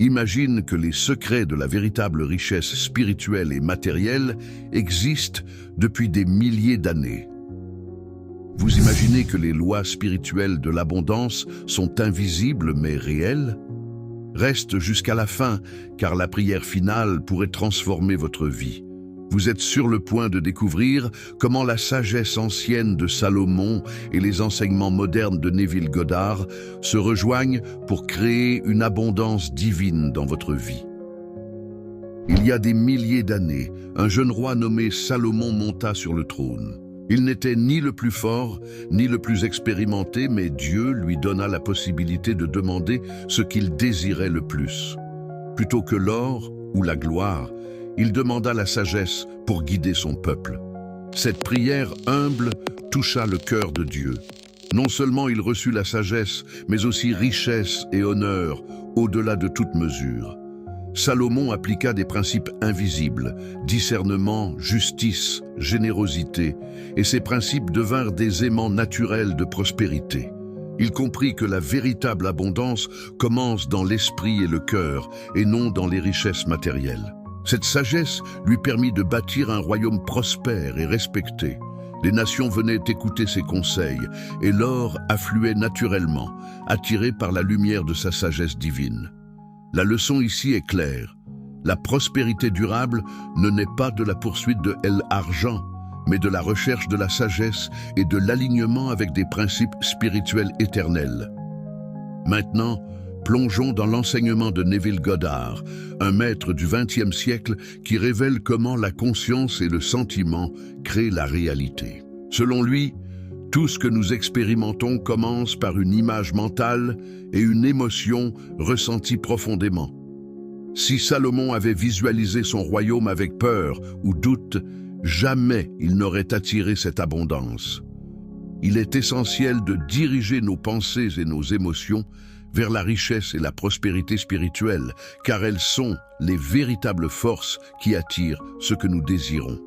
Imagine que les secrets de la véritable richesse spirituelle et matérielle existent depuis des milliers d'années. Vous imaginez que les lois spirituelles de l'abondance sont invisibles mais réelles? Reste jusqu'à la fin, car la prière finale pourrait transformer votre vie. Vous êtes sur le point de découvrir comment la sagesse ancienne de Salomon et les enseignements modernes de Neville Goddard se rejoignent pour créer une abondance divine dans votre vie. Il y a des milliers d'années, un jeune roi nommé Salomon monta sur le trône. Il n'était ni le plus fort, ni le plus expérimenté, mais Dieu lui donna la possibilité de demander ce qu'il désirait le plus. Plutôt que l'or ou la gloire, il demanda la sagesse pour guider son peuple. Cette prière humble toucha le cœur de Dieu. Non seulement il reçut la sagesse, mais aussi richesse et honneur, au-delà de toute mesure. Salomon appliqua des principes invisibles, discernement, justice, générosité, et ces principes devinrent des aimants naturels de prospérité. Il comprit que la véritable abondance commence dans l'esprit et le cœur, et non dans les richesses matérielles. Cette sagesse lui permit de bâtir un royaume prospère et respecté. Les nations venaient écouter ses conseils, et l'or affluait naturellement, attiré par la lumière de sa sagesse divine. La leçon ici est claire. La prospérité durable ne naît pas de la poursuite de l'argent, mais de la recherche de la sagesse et de l'alignement avec des principes spirituels éternels. Maintenant, plongeons dans l'enseignement de Neville Goddard, un maître du XXe siècle qui révèle comment la conscience et le sentiment créent la réalité. Selon lui, tout ce que nous expérimentons commence par une image mentale et une émotion ressentie profondément. Si Salomon avait visualisé son royaume avec peur ou doute, jamais il n'aurait attiré cette abondance. Il est essentiel de diriger nos pensées et nos émotions vers la richesse et la prospérité spirituelle, car elles sont les véritables forces qui attirent ce que nous désirons.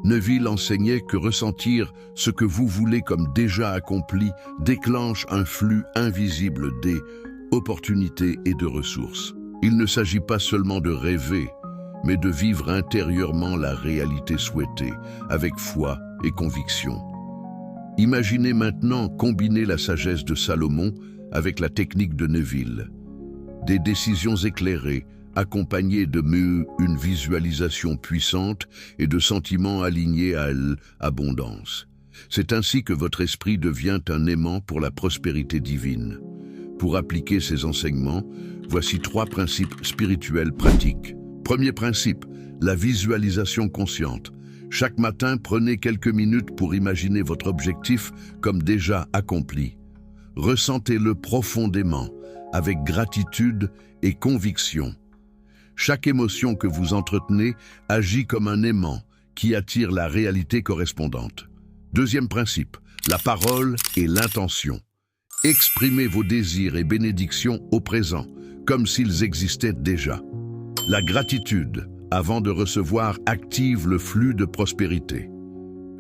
Neville enseignait que ressentir ce que vous voulez comme déjà accompli déclenche un flux invisible d'opportunités et de ressources. Il ne s'agit pas seulement de rêver, mais de vivre intérieurement la réalité souhaitée, avec foi et conviction. Imaginez maintenant combiner la sagesse de Salomon avec la technique de Neville. Des décisions éclairées, accompagnées de une visualisation puissante et de sentiments alignés à l'abondance. C'est ainsi que votre esprit devient un aimant pour la prospérité divine. Pour appliquer ces enseignements, voici 3 principes spirituels pratiques. Premier principe, la visualisation consciente. Chaque matin, prenez quelques minutes pour imaginer votre objectif comme déjà accompli. Ressentez-le profondément, avec gratitude et conviction. Chaque émotion que vous entretenez agit comme un aimant qui attire la réalité correspondante. Deuxième principe, la parole et l'intention. Exprimez vos désirs et bénédictions au présent, comme s'ils existaient déjà. La gratitude, avant de recevoir, active le flux de prospérité.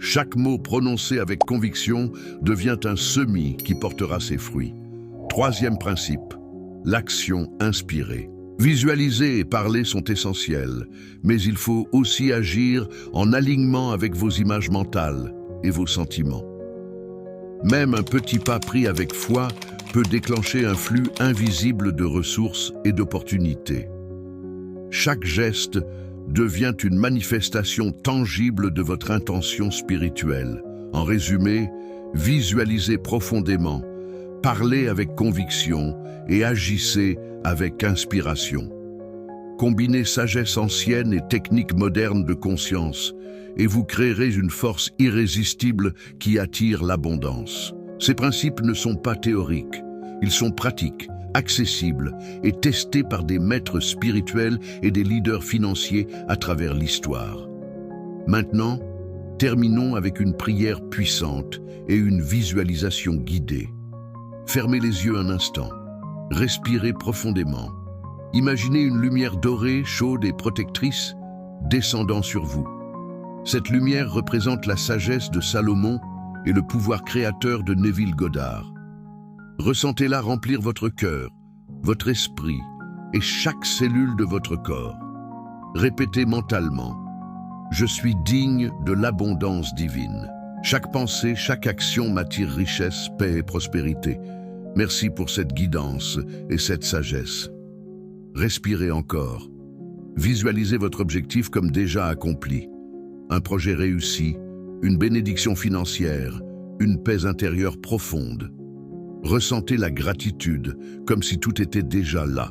Chaque mot prononcé avec conviction devient un semis qui portera ses fruits. Troisième principe, l'action inspirée. Visualiser et parler sont essentiels, mais il faut aussi agir en alignement avec vos images mentales et vos sentiments. Même un petit pas pris avec foi peut déclencher un flux invisible de ressources et d'opportunités. Chaque geste devient une manifestation tangible de votre intention spirituelle. En résumé, visualisez profondément, parlez avec conviction et agissez avec inspiration. Combinez sagesse ancienne et techniques modernes de conscience, et vous créerez une force irrésistible qui attire l'abondance. Ces principes ne sont pas théoriques, ils sont pratiques, accessibles et testés par des maîtres spirituels et des leaders financiers à travers l'histoire. Maintenant, terminons avec une prière puissante et une visualisation guidée. Fermez les yeux un instant. Respirez profondément. Imaginez une lumière dorée, chaude et protectrice descendant sur vous. Cette lumière représente la sagesse de Salomon et le pouvoir créateur de Neville Goddard. Ressentez-la remplir votre cœur, votre esprit et chaque cellule de votre corps. Répétez mentalement: je suis digne de l'abondance divine. Chaque pensée, chaque action m'attire richesse, paix et prospérité. Merci pour cette guidance et cette sagesse. Respirez encore. Visualisez votre objectif comme déjà accompli. Un projet réussi, une bénédiction financière, une paix intérieure profonde. Ressentez la gratitude, comme si tout était déjà là.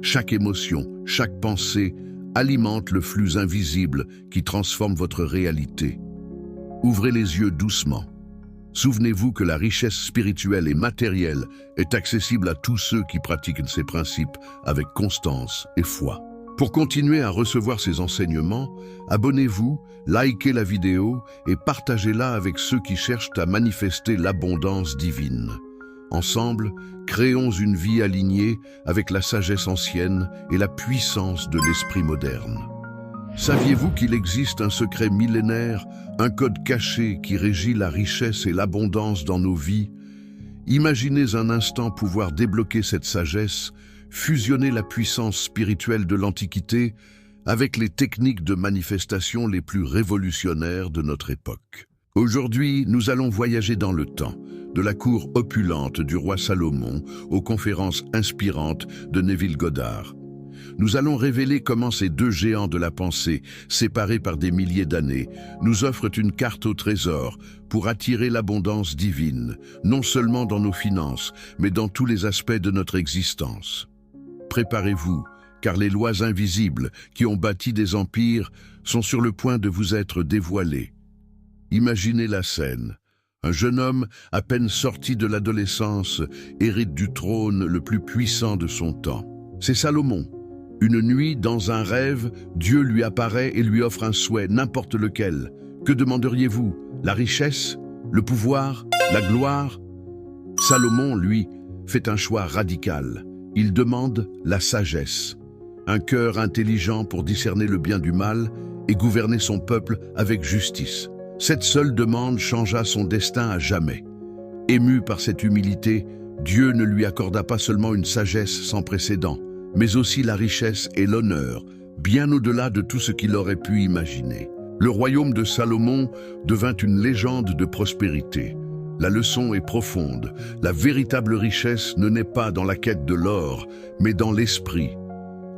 Chaque émotion, chaque pensée alimente le flux invisible qui transforme votre réalité. Ouvrez les yeux doucement. Souvenez-vous que la richesse spirituelle et matérielle est accessible à tous ceux qui pratiquent ces principes avec constance et foi. Pour continuer à recevoir ces enseignements, abonnez-vous, likez la vidéo et partagez-la avec ceux qui cherchent à manifester l'abondance divine. Ensemble, créons une vie alignée avec la sagesse ancienne et la puissance de l'esprit moderne. Saviez-vous qu'il existe un secret millénaire, un code caché qui régit la richesse et l'abondance dans nos vies? Imaginez un instant pouvoir débloquer cette sagesse, fusionner la puissance spirituelle de l'Antiquité avec les techniques de manifestation les plus révolutionnaires de notre époque. Aujourd'hui, nous allons voyager dans le temps, de la cour opulente du roi Salomon aux conférences inspirantes de Neville Goddard. Nous allons révéler comment ces deux géants de la pensée, séparés par des milliers d'années, nous offrent une carte au trésor pour attirer l'abondance divine, non seulement dans nos finances, mais dans tous les aspects de notre existence. Préparez-vous, car les lois invisibles qui ont bâti des empires sont sur le point de vous être dévoilées. Imaginez la scène. Un jeune homme, à peine sorti de l'adolescence, hérite du trône le plus puissant de son temps. C'est Salomon. Une nuit, dans un rêve, Dieu lui apparaît et lui offre un souhait, n'importe lequel. Que demanderiez-vous? La richesse? Le pouvoir? La gloire? Salomon, lui, fait un choix radical. Il demande la sagesse. Un cœur intelligent pour discerner le bien du mal et gouverner son peuple avec justice. Cette seule demande changea son destin à jamais. Ému par cette humilité, Dieu ne lui accorda pas seulement une sagesse sans précédent, mais aussi la richesse et l'honneur, bien au-delà de tout ce qu'il aurait pu imaginer. Le royaume de Salomon devint une légende de prospérité. La leçon est profonde. La véritable richesse ne naît pas dans la quête de l'or, mais dans l'esprit.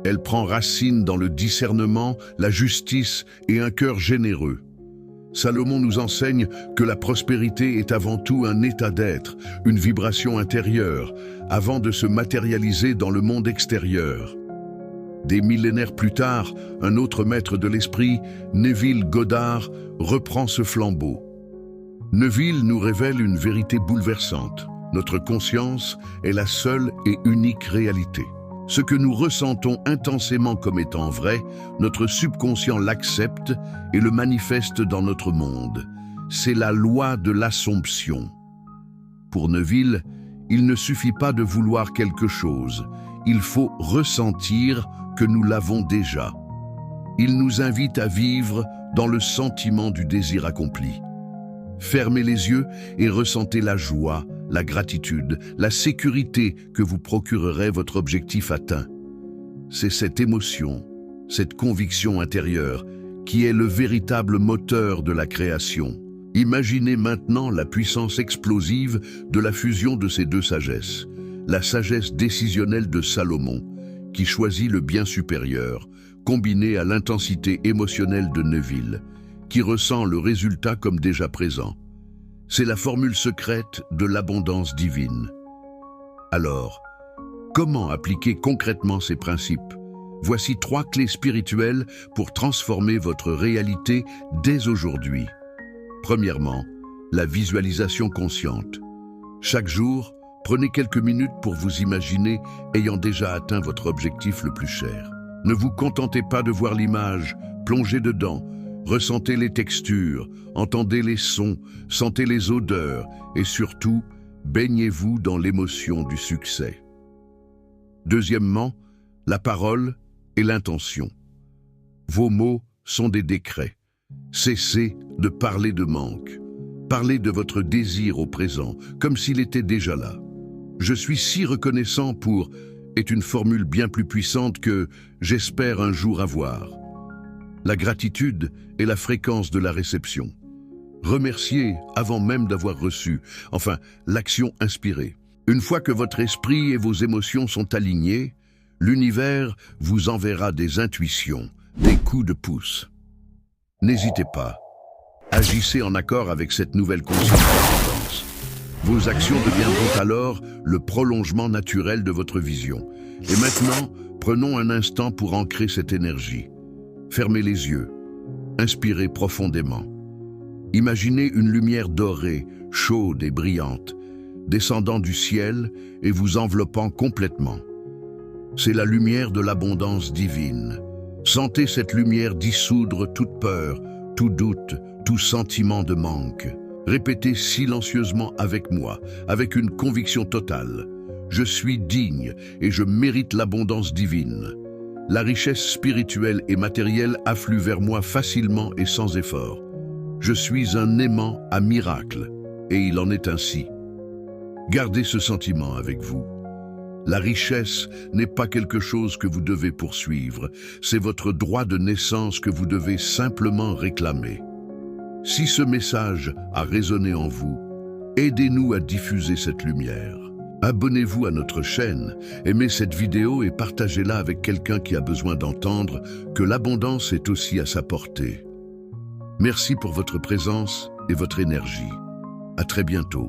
Elle prend racine dans le discernement, la justice et un cœur généreux. Salomon nous enseigne que la prospérité est avant tout un état d'être, une vibration intérieure, avant de se matérialiser dans le monde extérieur. Des millénaires plus tard, un autre maître de l'esprit, Neville Goddard, reprend ce flambeau. Neville nous révèle une vérité bouleversante. Notre conscience est la seule et unique réalité. Ce que nous ressentons intensément comme étant vrai, notre subconscient l'accepte et le manifeste dans notre monde. C'est la loi de l'Assomption. Pour Neville, il ne suffit pas de vouloir quelque chose, il faut ressentir que nous l'avons déjà. Il nous invite à vivre dans le sentiment du désir accompli. Fermez les yeux et ressentez la joie, la gratitude, la sécurité que vous procurerez votre objectif atteint. C'est cette émotion, cette conviction intérieure qui est le véritable moteur de la création. Imaginez maintenant la puissance explosive de la fusion de ces deux sagesses. La sagesse décisionnelle de Salomon, qui choisit le bien supérieur, combinée à l'intensité émotionnelle de Neville, qui ressent le résultat comme déjà présent. C'est la formule secrète de l'abondance divine. Alors, comment appliquer concrètement ces principes? Voici 3 clés spirituelles pour transformer votre réalité dès aujourd'hui. Premièrement, la visualisation consciente. Chaque jour, prenez quelques minutes pour vous imaginer ayant déjà atteint votre objectif le plus cher. Ne vous contentez pas de voir l'image, plongez dedans. Ressentez les textures, entendez les sons, sentez les odeurs et surtout, baignez-vous dans l'émotion du succès. Deuxièmement, la parole et l'intention. Vos mots sont des décrets. Cessez de parler de manque. Parlez de votre désir au présent, comme s'il était déjà là. Je suis si reconnaissant pour... est une formule bien plus puissante que « j'espère un jour avoir ». La gratitude est la fréquence de la réception. Remercier avant même d'avoir reçu, enfin, l'action inspirée. Une fois que votre esprit et vos émotions sont alignés, l'univers vous enverra des intuitions, des coups de pouce. N'hésitez pas. Agissez en accord avec cette nouvelle conscience d'abondance. Vos actions deviendront alors le prolongement naturel de votre vision. Et maintenant, prenons un instant pour ancrer cette énergie. Fermez les yeux. Inspirez profondément. Imaginez une lumière dorée, chaude et brillante, descendant du ciel et vous enveloppant complètement. C'est la lumière de l'abondance divine. Sentez cette lumière dissoudre toute peur, tout doute, tout sentiment de manque. Répétez silencieusement avec moi, avec une conviction totale. Je suis digne et je mérite l'abondance divine. La richesse spirituelle et matérielle afflue vers moi facilement et sans effort. Je suis un aimant à miracle, et il en est ainsi. Gardez ce sentiment avec vous. La richesse n'est pas quelque chose que vous devez poursuivre, c'est votre droit de naissance que vous devez simplement réclamer. Si ce message a résonné en vous, aidez-nous à diffuser cette lumière. Abonnez-vous à notre chaîne, aimez cette vidéo et partagez-la avec quelqu'un qui a besoin d'entendre que l'abondance est aussi à sa portée. Merci pour votre présence et votre énergie. À très bientôt.